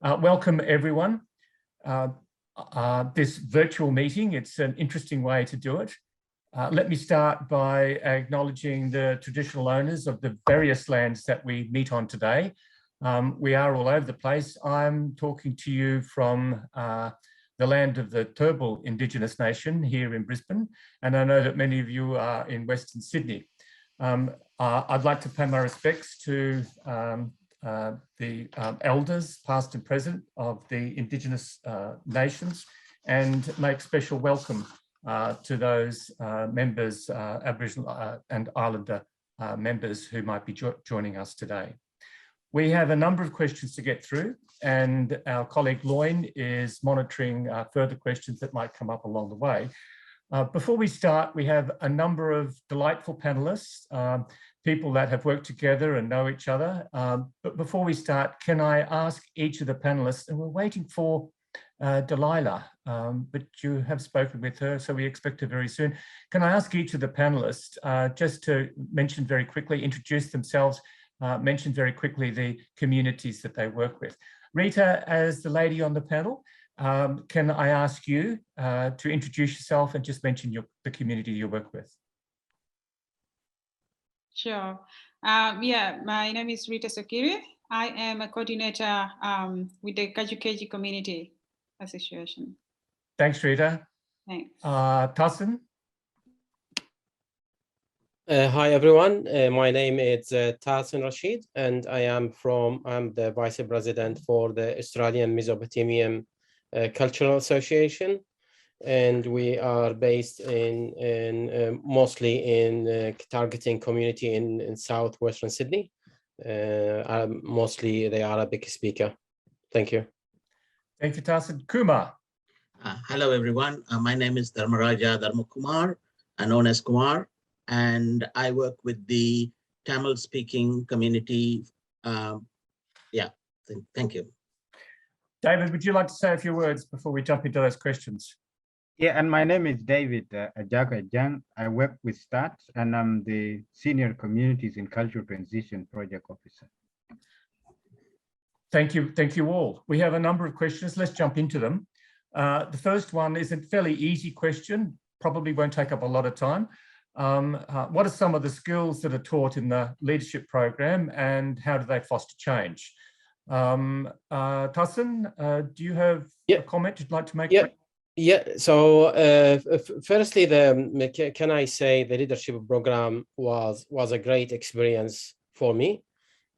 Welcome everyone. This virtual meeting, it's an interesting way to do it. Let me start by acknowledging the traditional owners of the various lands that we meet on today. We are all over the place. I'm talking to you from the land of the Turrbal Indigenous Nation here in Brisbane, and I know that many of you are in Western Sydney. I'd like to pay my respects to the elders, past and present, of the Indigenous nations, and make special welcome to those members, Aboriginal and Islander members who might be joining us today. We have a number of questions to get through, and our colleague Loin is monitoring further questions that might come up along the way. Before we start, we have a number of delightful panelists, people that have worked together and know each other. But before we start, can I ask each of the panelists, and we're waiting for Delilah, but you have spoken with her, so we expect her very soon. Can I ask each of the panelists just to mention very quickly, introduce themselves, mention very quickly the communities that they work with. Rita, as the lady on the panel, can I ask you to introduce yourself and just mention the community you work with? Sure. Yeah, my name is Rita Sokiri. I am a coordinator with the Kajo-Keji Community Association. Thanks, Rita. Thanks. Tahsen? Hi, everyone. My name is Tahsen Rasheed, and I'm the Vice President for the Australian Mesopotamian Cultural Association. And we are based mostly in targeting community in southwestern Sydney, mostly the Arabic speaker. Thank you. Thank you, Tahsen. Kumar. Hello, everyone. My name is Dharmarajah Dharmakumar, known as Kumar, and I work with the Tamil-speaking community. Thank you. David, would you like to say a few words before we jump into those questions? Yeah, and my name is David Ajak Ajang. I work with START, and I'm the Senior Communities in Cultural Transition Project Officer. Thank you all. We have a number of questions. Let's jump into them. The first one is a fairly easy question, probably won't take up a lot of time. What are some of the skills that are taught in the leadership program, and how do they foster change? Tahsen, do you have a comment you'd like to make? Yeah, so firstly, can I say the leadership program was a great experience for me,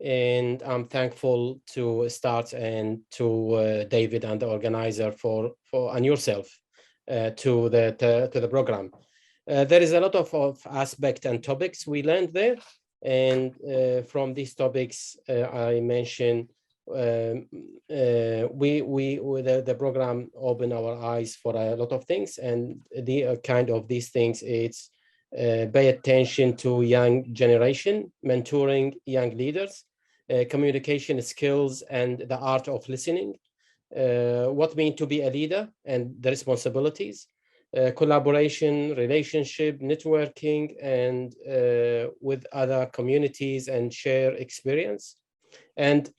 and I'm thankful to START and to David and the organizer and yourself to the program. There is a lot of aspects and topics we learned there, and from these topics I mentioned. The program opened our eyes for a lot of things, and the kind of these things, it's pay attention to young generation, mentoring young leaders, communication skills, and the art of listening, what means to be a leader and the responsibilities, collaboration, relationship, networking, and with other communities, and share experience, and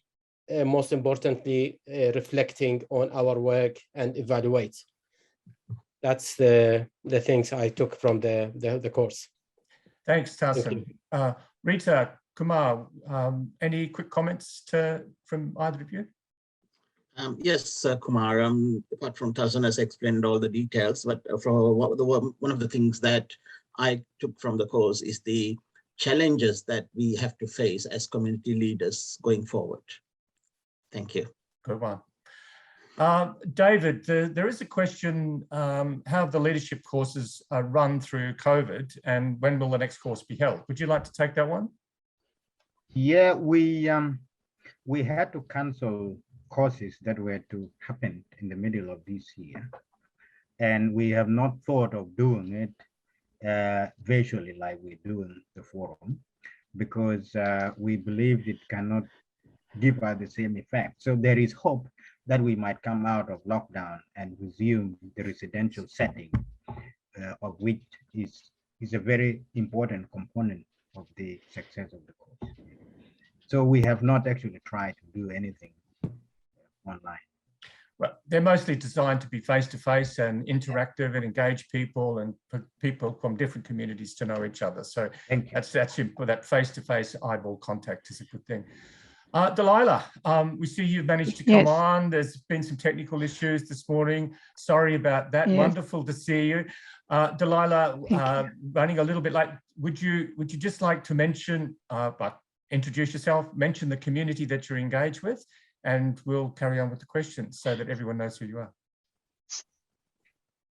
most importantly, reflecting on our work and evaluate. That's the things I took from the course. Thanks, Tahsen. Rita, Kumar, any quick comments from either of you? Yes, Kumar, apart from Tahsen has explained all the details, but one of the things that I took from the course is the challenges that we have to face as community leaders going forward. Thank you. Good one. David, there is a question, how have the leadership courses run through COVID, and when will the next course be held? Would you like to take that one? Yeah, we had to cancel courses that were to happen in the middle of this year, and we have not thought of doing it virtually like we're doing the forum, because we believe it cannot give us the same effect. So there is hope that we might come out of lockdown and resume the residential setting, of which is a very important component of the success of the course. So we have not actually tried to do anything online? Well, they're mostly designed to be face-to-face and interactive and engage people and for people from different communities to know each other. So that's that face-to-face eyeball contact is a good thing. Delilah, we see you've managed to come on. There's been some technical issues this morning. Sorry about that. Wonderful to see you. Delilah, running a little bit late. Would you just like to mention, introduce yourself, mention the community that you're engaged with, and we'll carry on with the questions so that everyone knows who you are.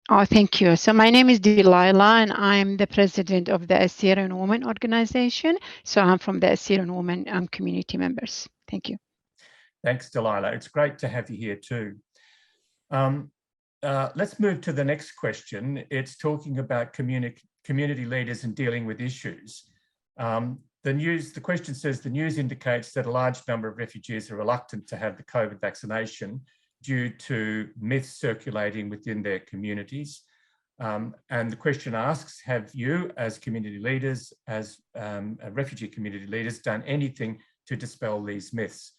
Oh, thank you. So my name is Delilah, and I'm the president of the Assyrian Women Organization. So I'm from the Assyrian Women community members. Thank you. Thanks, Delilah. It's great to have you here too. Let's move to the next question. It's talking about community leaders and dealing with issues. The question says the news indicates that a large number of refugees are reluctant to have the COVID vaccination due to myths circulating within their communities. And the question asks, have you as community leaders, as refugee community leaders, done anything to dispel these myths?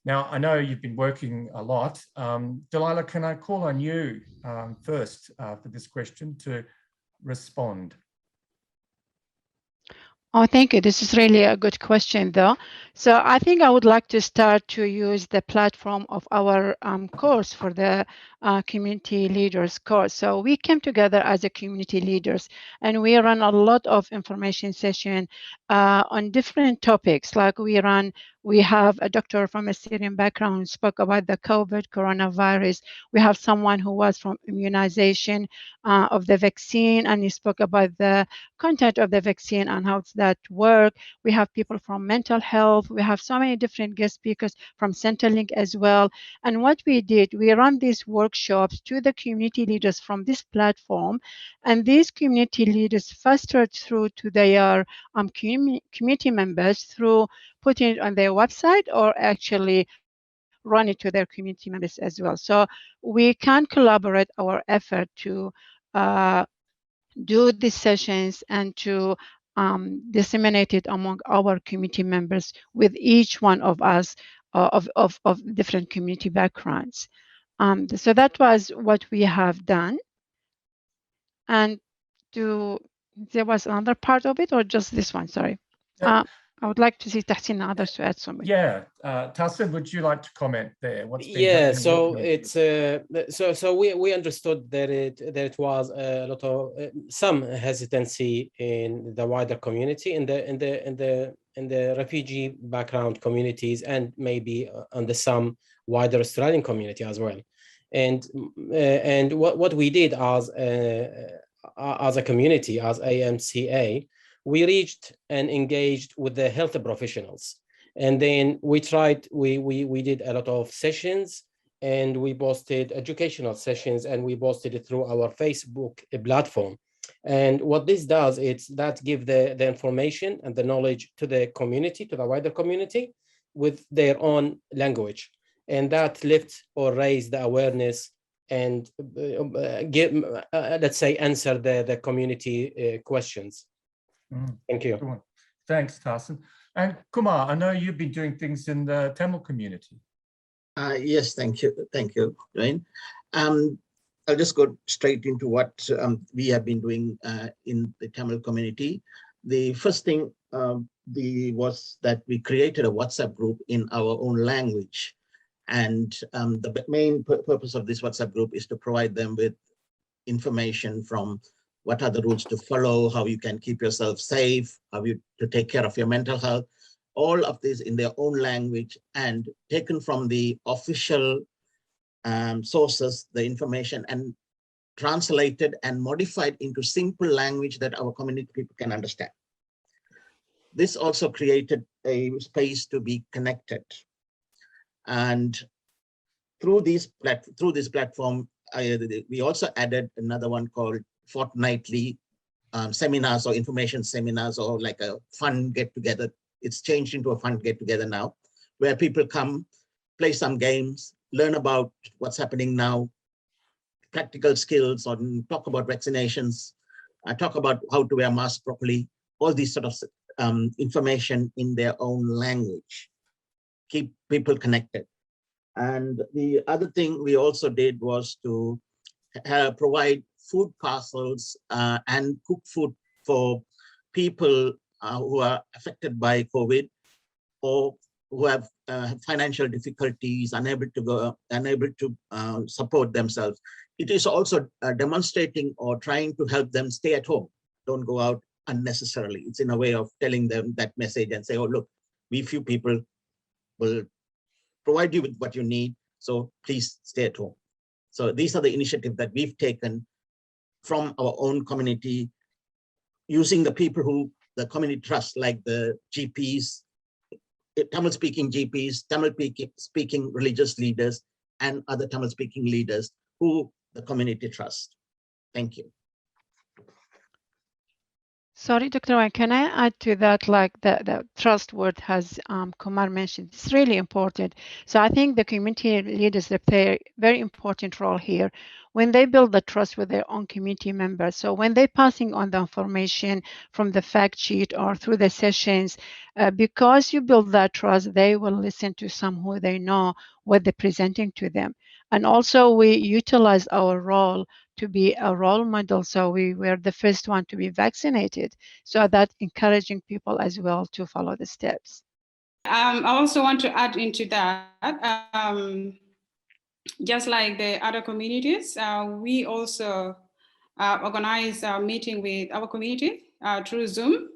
Now, I know you've been working a lot. Delilah, can I call on you first for this question to respond? Oh, thank you. This is really a good question, though. So I think I would like to start to use the platform of our course for the community leaders course. So we came together as a community leaders, and we run a lot of information session on different topics. Like we have a doctor from a Syrian background who spoke about the COVID coronavirus. We have someone who was from immunization of the vaccine, and he spoke about the content of the vaccine and how that work. We have people from mental health. We have so many different guest speakers from Centrelink as well. And what we did, we run these workshops to the community leaders from this platform, and these community leaders filtered through to their community members through putting it on their website or actually run it to their community members as well. So we can collaborate our effort to do these sessions and to disseminate it among our community members with each one of us of different community backgrounds. So that was what we have done. And there was another part of it, or just this one? Sorry. I would like to see Tahsen and others to add something. Yeah, Tahsen, would you like to comment there? What's been happening? So it's we understood that it was a lot of some hesitancy in the wider community, in the refugee background communities, and maybe on some wider Australian community as well. And what we did as a community, as AMCA, we reached and engaged with the health professionals, and then we did a lot of sessions, and we posted educational sessions, and we posted it through our Facebook platform. And what this does is that give the information and the knowledge to the community, to the wider community, with their own language, and that lifts or raise the awareness and let's say answer the community questions. Thank you. Thanks, Tahsen. And Kumar, I know you've been doing things in the Tamil community. Yes, thank you, Dwayne. I'll just go straight into what we have been doing in the Tamil community. The first thing was that we created a WhatsApp group in our own language. And the main purpose of this WhatsApp group is to provide them with information from what are the rules to follow, how you can keep yourself safe, how you to take care of your mental health, all of this in their own language and taken from the official sources, the information, and translated and modified into simple language that our community people can understand. This also created a space to be connected. And through this platform, we also added another one called fortnightly seminars or information seminars, or like a fun get-together. It's changed into a fun get-together now, where people come, play some games, learn about what's happening now, practical skills, or talk about vaccinations, talk about how to wear masks properly, all these sort of information in their own language. Keep people connected. And the other thing we also did was to provide food parcels and cook food for people who are affected by COVID or who have financial difficulties, unable to support themselves. It is also demonstrating or trying to help them stay at home. Don't go out unnecessarily. It's in a way of telling them that message and say, oh, look, we few people will provide you with what you need. So please stay at home. So these are the initiatives that we've taken from our own community, using the people who the community trusts, like the GPs, Tamil-speaking GPs, Tamil-speaking religious leaders, and other Tamil-speaking leaders who the community trusts. Thank you. Sorry, Dr. Wang, can I add to that, like the trust word has Kumar mentioned, it's really important. So I think the community leaders, they play a very important role here when they build the trust with their own community members. So when they're passing on the information from the fact sheet or through the sessions, because you build that trust, they will listen to some who they know what they're presenting to them. And also we utilize our role to be a role model. So we were the first one to be vaccinated. So that encouraging people as well to follow the steps. I also want to add into that, just like the other communities, we also organize a meeting with our community through Zoom,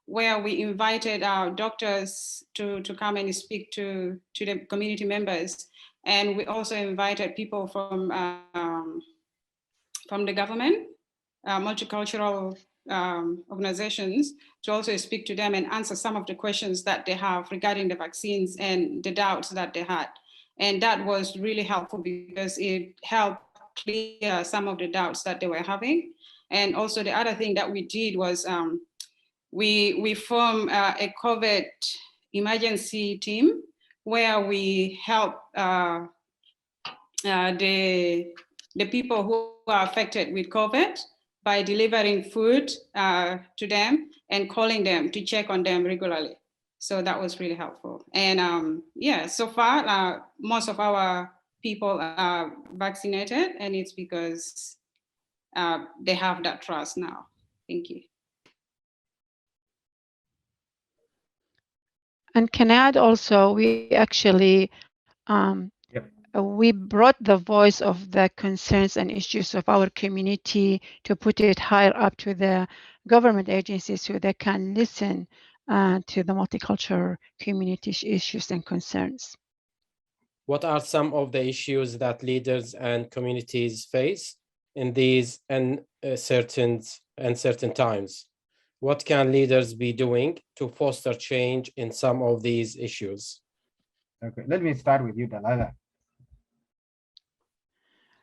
where we invited our doctors to come and speak to the community members. And we also invited people from the government, multicultural organizations, to also speak to them and answer some of the questions that they have regarding the vaccines and the doubts that they had. And that was really helpful because it helped clear some of the doubts that they were having. And also the other thing that we did was we formed a COVID emergency team where we help the people who are affected with COVID by delivering food to them and calling them to check on them regularly. So that was really helpful. And yeah, so far, most of our people are vaccinated, and it's because they have that trust now. Thank you. And can I add also, we actually we brought the voice of the concerns and issues of our community to put it higher up to the government agencies so they can listen to the multicultural community issues and concerns. What are some of the issues that leaders and communities face in these uncertain times? What can leaders be doing to foster change in some of these issues? Okay, let me start with you, Delilah.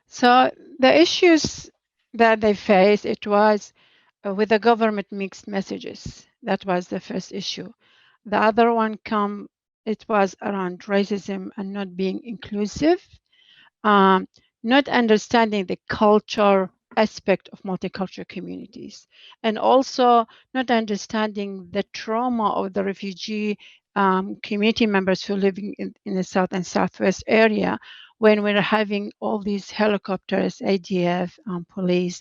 So the issues that they face, it was with the government mixed messages. That was the first issue. The other one it was around racism and not being inclusive, not understanding the culture aspect of multicultural communities, and also not understanding the trauma of the refugee community members who live in the South and Southwest area, when we're having all these helicopters, ADF, police,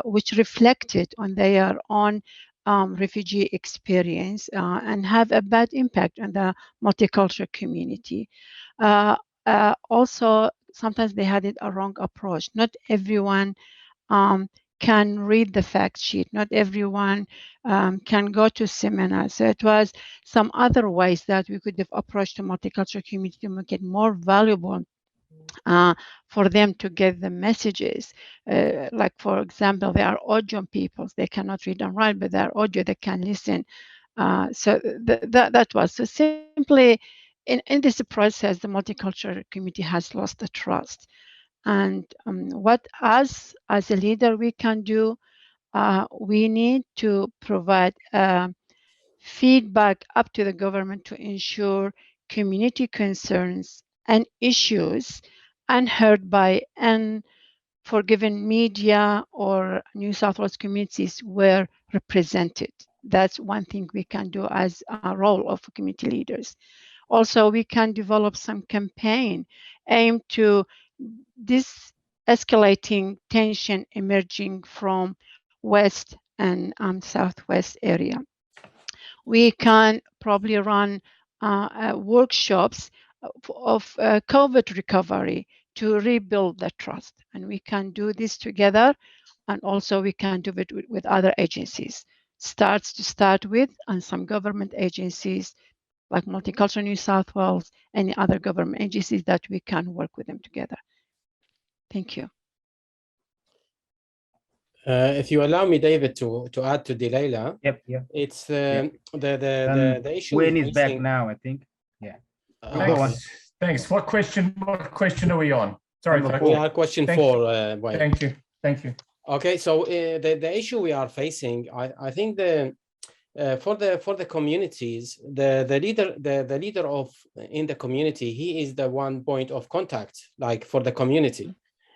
which reflected on their own refugee experience and have a bad impact on the multicultural community. Also, sometimes they had a wrong approach. Not everyone can read the fact sheet. Not everyone can go to seminars. So it was some other ways that we could have approached the multicultural community to make it more valuable for them to get the messages. Like, for example, there are Ajunct people. They cannot read and write, but they are audio, they can listen. So that was so simply in this process, the multicultural community has lost the trust. And what as a leader we can do, we need to provide feedback up to the government to ensure community concerns and issues unheard by unforgiven media or New South Wales communities were represented. That's one thing we can do as a role of community leaders. Also, we can develop some campaign aimed to escalating tension emerging from west and southwest area. We can probably run workshops of COVID recovery to rebuild the trust. And we can do this together. And also we can do it with other agencies. Start with, and some government agencies like Multicultural New South Wales, any other government agencies that we can work with them together. Thank you. If you allow me, David, to add to Delilah. Yep. It's Yep. the issue. Wayne is back now, I think. Yeah. Go on. Thanks. What question are we on? Sorry, Number We are question 4. Thank you. Okay, so the issue we are facing, I think for the communities, the leader in the community, he is the one point of contact, like for the community,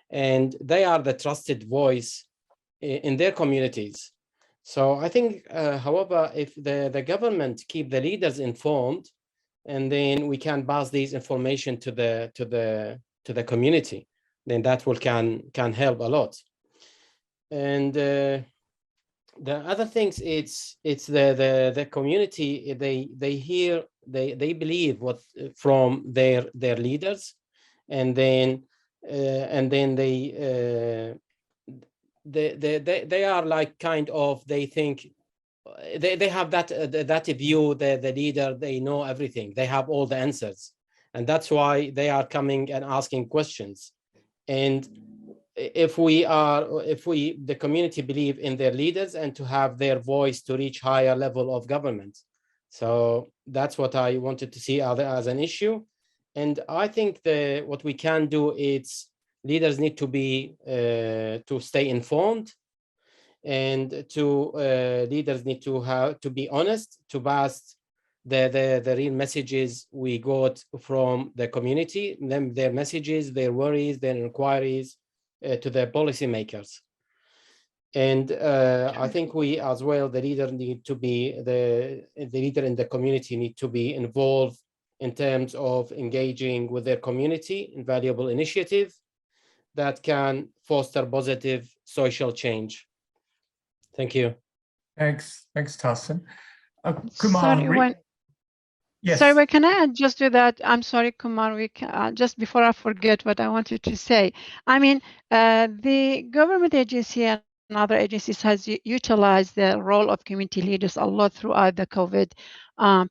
and they are the trusted voice in their communities. So I think, however, if the government keep the leaders informed, and then we can pass these information to the community, then that will can help a lot. And the other things, it's the community, they believe what from their leaders, and then they are like kind of, they think they have that view, the leader, they know everything, they have all the answers, and that's why they are coming and asking questions. And if the community believe in their leaders and to have their voice to reach higher level of government. So that's what I wanted to see as an issue. And I think what we can do is leaders need to be to stay informed, and leaders need to be honest, to pass the real messages we got from the community, their messages, their worries, their inquiries to the policymakers. And I think we as well, the leader need to be the leader in the community need to be involved in terms of engaging with their community in valuable initiative that can foster positive social change. Thank you. Thanks, Tahsen. Kumar. Sorry, yes. Sorry, can I add just to that? I'm sorry, Kumar. Just before I forget what I wanted to say. I mean, the government agency and other agencies has utilized the role of community leaders a lot throughout the COVID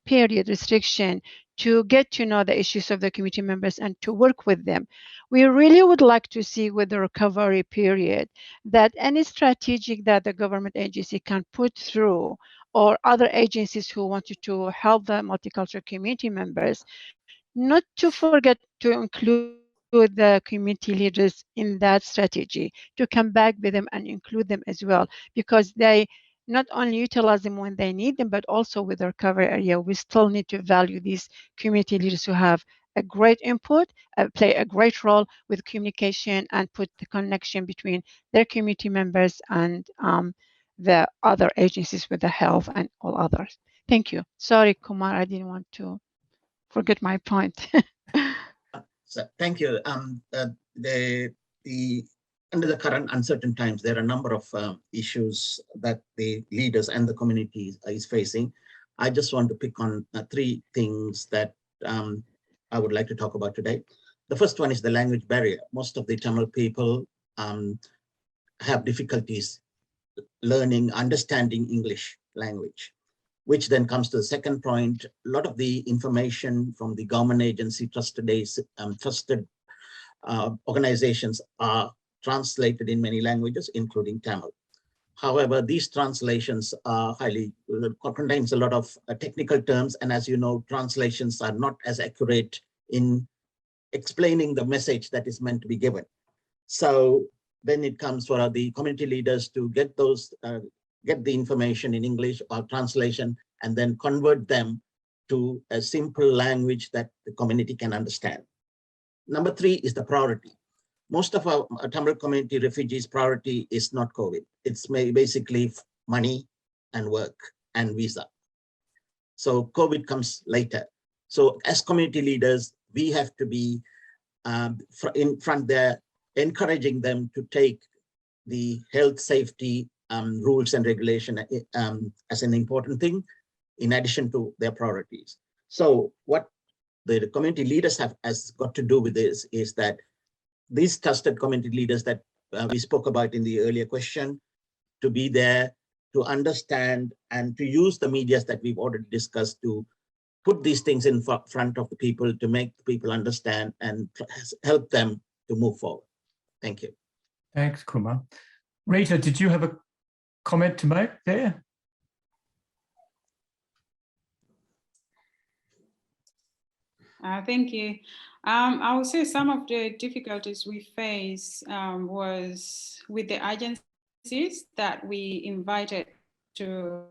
period restriction to get to know the issues of the community members and to work with them. We really would like to see with the recovery period that any strategic that the government agency can put through, or other agencies who wanted to help the multicultural community members, not to forget to include the community leaders in that strategy, to come back with them and include them as well, because they not only utilize them when they need them, but also with their cover area. We still need to value these community leaders who have a great input, play a great role with communication, and put the connection between their community members and the other agencies with the health and all others. Thank you. Sorry, Kumar, I didn't want to forget my point. So, thank you. Under the current uncertain times, there are a number of issues that the leaders and the community is facing. I just want to pick on 3 things that I would like to talk about today. The first one is the language barrier. Most of the Tamil people have difficulties learning, understanding English language, which then comes to the second point. A lot of the information from the government agency, trusted organizations are translated in many languages, including Tamil. However, these translations are contains a lot of technical terms, and as you know, translations are not as accurate in explaining the message that is meant to be given. So then it comes for the community leaders to get the information in English or translation, and then convert them to a simple language that the community can understand. Number 3 is the priority. Most of our Tamil community refugees' priority is not COVID. It's basically money and work and visa. So COVID comes later. So as community leaders, we have to be in front there, encouraging them to take the health safety rules and regulation as an important thing, in addition to their priorities. So what the community leaders has got to do with this is that these trusted community leaders that we spoke about in the earlier question, to be there, to understand and to use the medias that we've already discussed to put these things in front of the people, to make the people understand and help them to move forward. Thank you. Thanks, Kumar. Rita, did you have a comment to make there? Thank you. I would say some of the difficulties we face was with the agencies that we invited to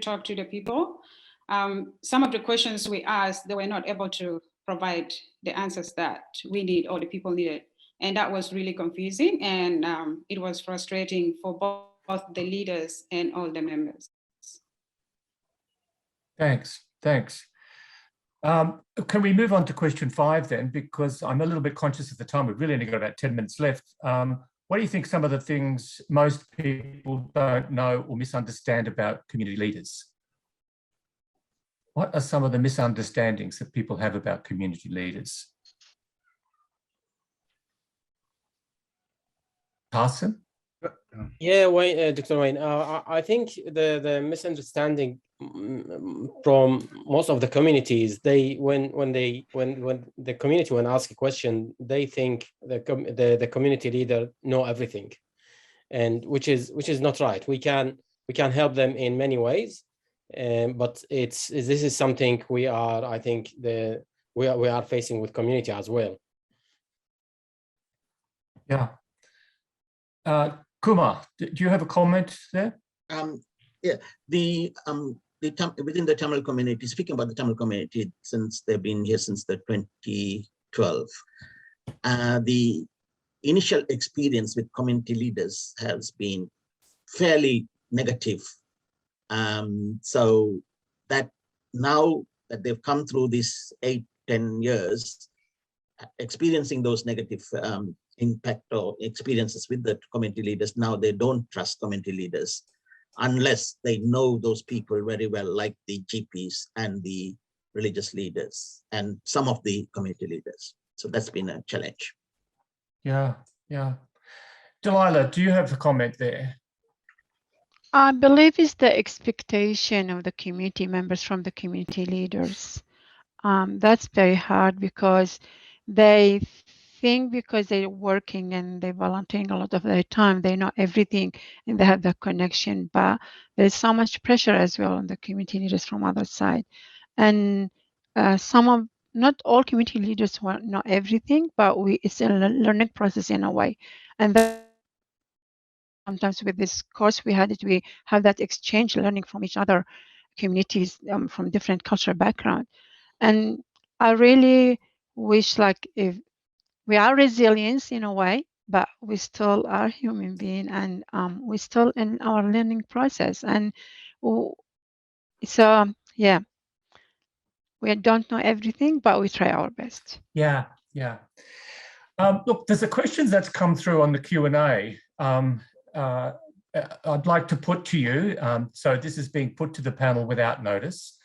talk to the people. Some of the questions we asked, they were not able to provide the answers that we need or the people needed. And that was really confusing, and it was frustrating for both the leaders and all the members. Thanks, thanks. Can we move on to question 5 then? Because I'm a little bit conscious of the time. We've really only got about 10 minutes left. What do you think some of the things most people don't know or misunderstand about community leaders? What are some of the misunderstandings that people have about community leaders? Tahsen? Yeah, Wayne, Dr. Wayne, I think the misunderstanding from most of the communities, when the community ask a question, they think the community leader know everything, and which is not right. We can help them in many ways, but this is something we are facing with community as well. Yeah. Kumar, do you have a comment there? Yeah, within the Tamil community, speaking about the Tamil community, since they've been here since the 2012, the initial experience with community leaders has been fairly negative. So that now that they've come through these 8-10 years, experiencing those negative impact or experiences with the community leaders, now they don't trust community leaders unless they know those people very well, like the GPs and the religious leaders and some of the community leaders. So that's been a challenge. Yeah, yeah. Delilah, do you have a comment there? I believe it's the expectation of the community members from the community leaders. That's very hard because they think because they're working and they're volunteering a lot of their time, they know everything and they have the connection, but there's so much pressure as well on the community leaders from other side. And not all community leaders know everything, but it's a learning process in a way. And sometimes with this course we have that exchange learning from each other communities from different cultural background. And I really wish if we are resilient in a way, but we still are human being, and we're still in our learning process. And so, yeah, we don't know everything, but we try our best. Yeah, yeah. Look, there's a question that's come through on the Q&A. I'd like to put to you. So this is being put to the panel without notice.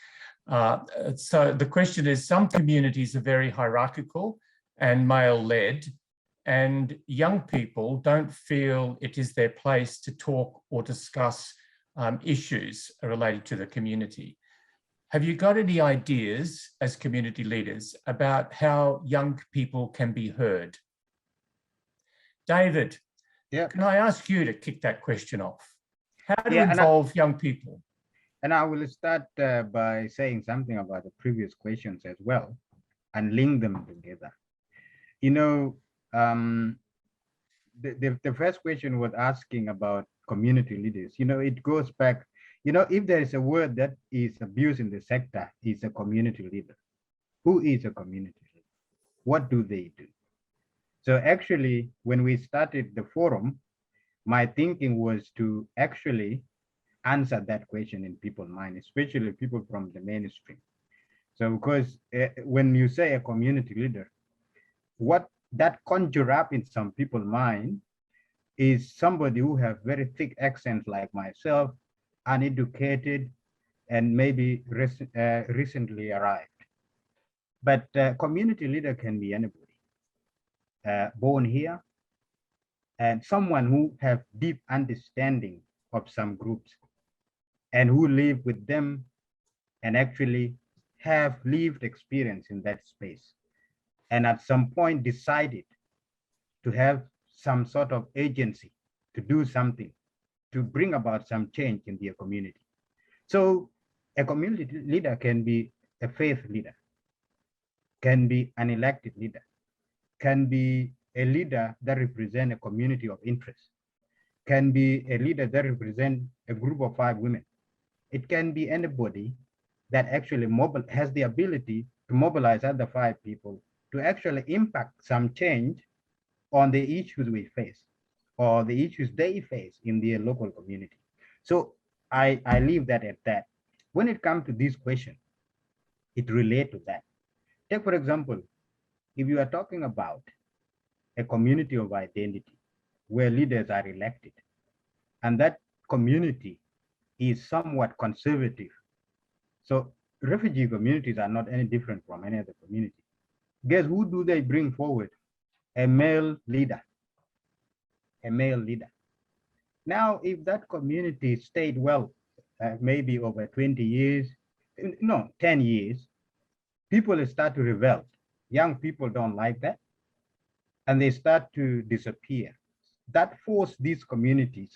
So the question is, some communities are very hierarchical and male-led, and young people don't feel it is their place to talk or discuss issues related to the community. Have you got any ideas as community leaders about how young people can be heard? David, yeah, can I ask you to kick that question off? How to involve young people? And I will start by saying something about the previous questions as well and link them together. You know, the first question was asking about community leaders. You know, it goes back, you know, if there is a word that is abused in the sector, it's a community leader. Who is a community leader? What do they do? So actually, when we started the forum, my thinking was to actually answer that question in people's mind, especially people from the mainstream. So because when you say a community leader, what that conjure up in some people's mind is somebody who have very thick accents like myself, uneducated, and maybe recently arrived. But community leader can be anybody, born here, and someone who have deep understanding of some groups and who live with them and actually have lived experience in that space. And at some point decided to have some sort of agency to do something, to bring about some change in their community. So a community leader can be a faith leader, can be an elected leader, can be a leader that represents a community of interest, can be a leader that represents a group of 5 women. It can be anybody that actually has the ability to mobilize other 5 people to actually impact some change on the issues we face or the issues they face in their local community. So I leave that at that. When it comes to this question, it relates to that. Take, for example, if you are talking about a community of identity where leaders are elected, and that community is somewhat conservative. So refugee communities are not any different from any other community. Guess who do they bring forward? A male leader, a male leader. Now, if that community stayed well, maybe over 20 years, no, 10 years, people start to rebel. Young people don't like that, and they start to disappear. That forced these communities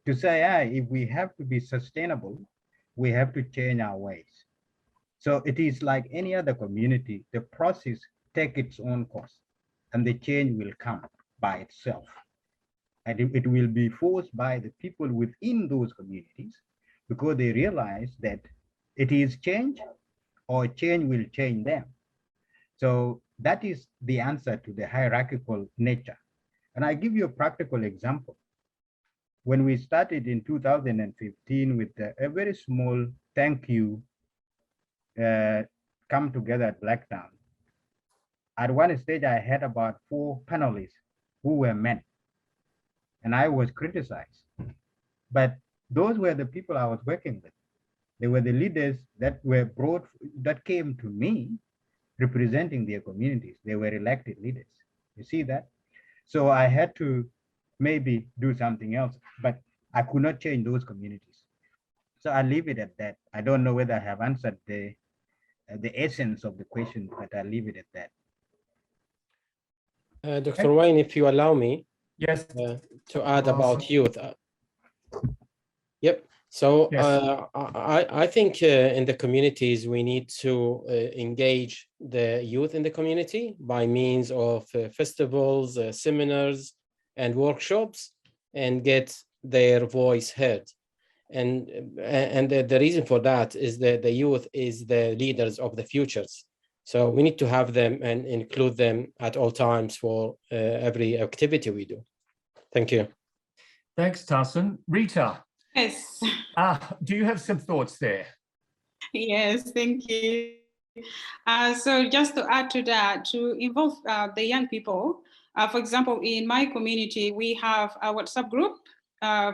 to say, hey, if we have to be sustainable, we have to change our ways. So it is like any other community, the process takes its own course, and the change will come by itself. And it will be forced by the people within those communities because they realize that it is change or change will change them. So that is the answer to the hierarchical nature. And I give you a practical example. When we started in 2015 with a very small thank you come together at Blacktown, at one stage I had about 4 panelists who were men, and I was criticized. But those were the people I was working with. They were the leaders that were brought, that came to me representing their communities. They were elected leaders. You see that? So I had to maybe do something else, but I could not change those communities. So I leave it at that. I don't know whether I have answered the essence of the question, but I leave it at that. Dr. Wayne, if you allow me, yes, to add about youth. Yep. So yes. I think in the communities, we need to engage the youth in the community by means of festivals, seminars, and workshops, and get their voice heard. And the reason for that is that the youth is the leaders of the futures. So we need to have them and include them at all times for every activity we do. Thank you. Thanks, Tahsen. Rita. Yes. Do you have some thoughts there? Yes, thank you. So just to add to that, to involve the young people, for example, in my community, we have a WhatsApp group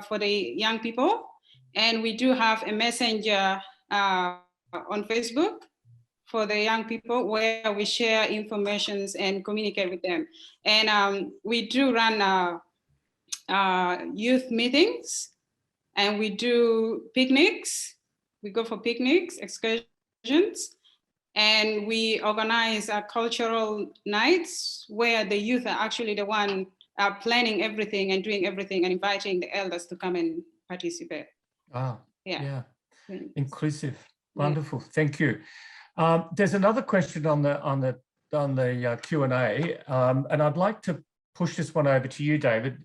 for the young people, and we do have a messenger on Facebook for the young people where we share information and communicate with them. And we do run youth meetings, and we do picnics. We go for picnics, excursions, and we organize cultural nights where the youth are actually the one planning everything and doing everything and inviting the elders to come and participate. Yeah. Inclusive. Wonderful. Yeah. Thank you. There's another question on the Q&A, and I'd like to push this one over to you, David,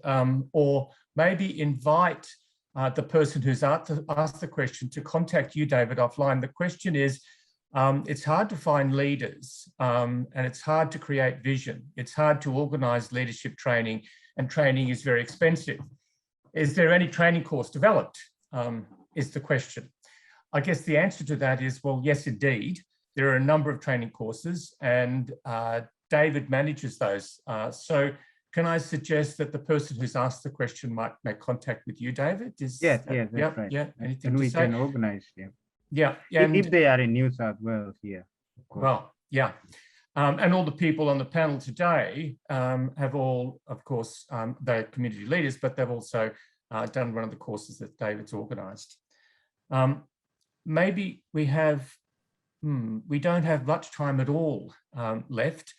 or maybe invite the person who's asked the question to contact you, David, offline. The question is, it's hard to find leaders, and it's hard to create vision. It's hard to organize leadership training, and training is very expensive. Is there any training course developed, is the question. I guess the answer to that is, well, yes, indeed. there are a number of training courses, and David manages those. So can I suggest that the person who's asked the question might make contact with you, David? Yes, that's right. Yeah, anything and to we say? can organize, Yeah. If they are in New South Wales here, of course. Well, yeah. And all the people on the panel today have all, of course, they're community leaders, but they've also done one of the courses that David's organised. Maybe we don't have much time at all left,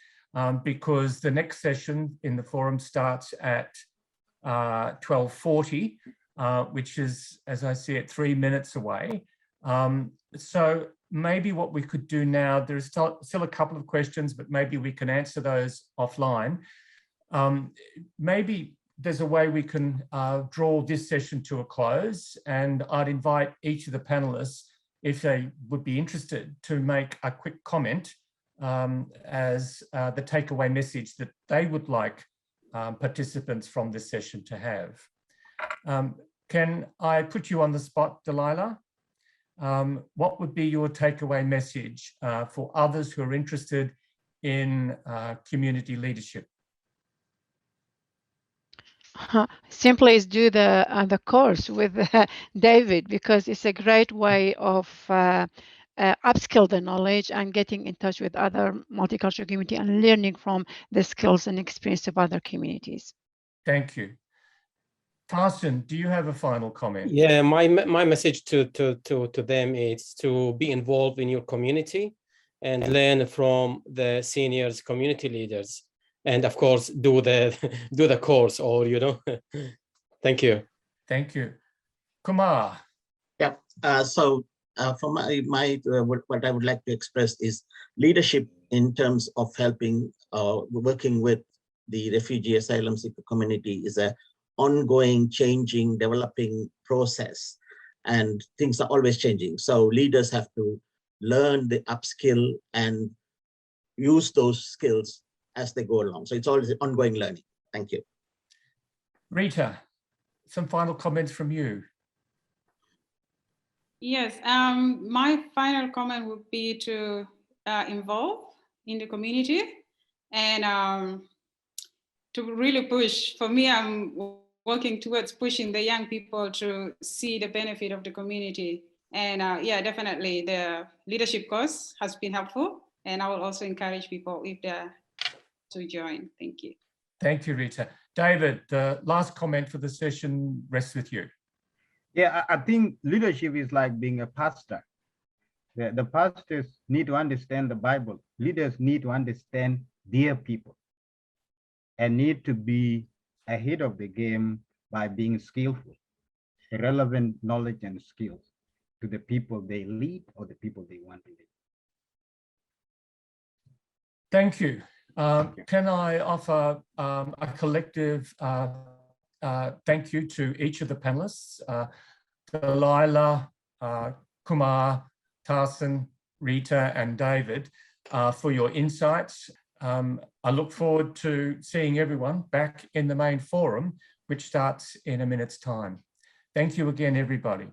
because the next session in the forum starts at 12:40, which is, as I see it, 3 minutes away. So maybe what we could do now, there's still a couple of questions, but maybe we can answer those offline. Maybe there's a way we can draw this session to a close, and I'd invite each of the panelists, if they would be interested, to make a quick comment as the takeaway message that they would like participants from this session to have. Can I put you on the spot, Delilah? What would be your takeaway message for others who are interested in community leadership? Simply is do the course with David, because it's a great way of upskill the knowledge and getting in touch with other multicultural community and learning from the skills and experience of other communities. Thank you. Tahsen, do you have a final comment? Yeah, my message to them is to be involved in your community and learn from the seniors, community leaders, and of course do the course, or Thank you. Thank you. Kumar. Yeah. So for what I would like to express is leadership in terms of helping, working with the refugee asylum seeker community is a ongoing, changing, developing process, and things are always changing. So leaders have to learn the upskill and use those skills as they go along. So it's always ongoing learning. Thank you. Rita, some final comments from you. Yes, my final comment would be to involve in the community and to really push. For me, I'm working towards pushing the young people to see the benefit of the community. And yeah, definitely the leadership course has been helpful. And I will also encourage people if they're to join. Thank you. Thank you, Rita. David, the last comment for the session rests with you. Yeah, I think leadership is like being a pastor. The pastors need to understand the Bible. Leaders need to understand their people and need to be ahead of the game by being skillful, relevant knowledge and skills to the people they lead or the people they want to lead. Thank you. Can I offer a collective thank you to each of the panelists, Delilah, Kumar, Tahsen, Rita, and David, for your insights. I look forward to seeing everyone back in the main forum, which starts in a minute's time. Thank you again, everybody.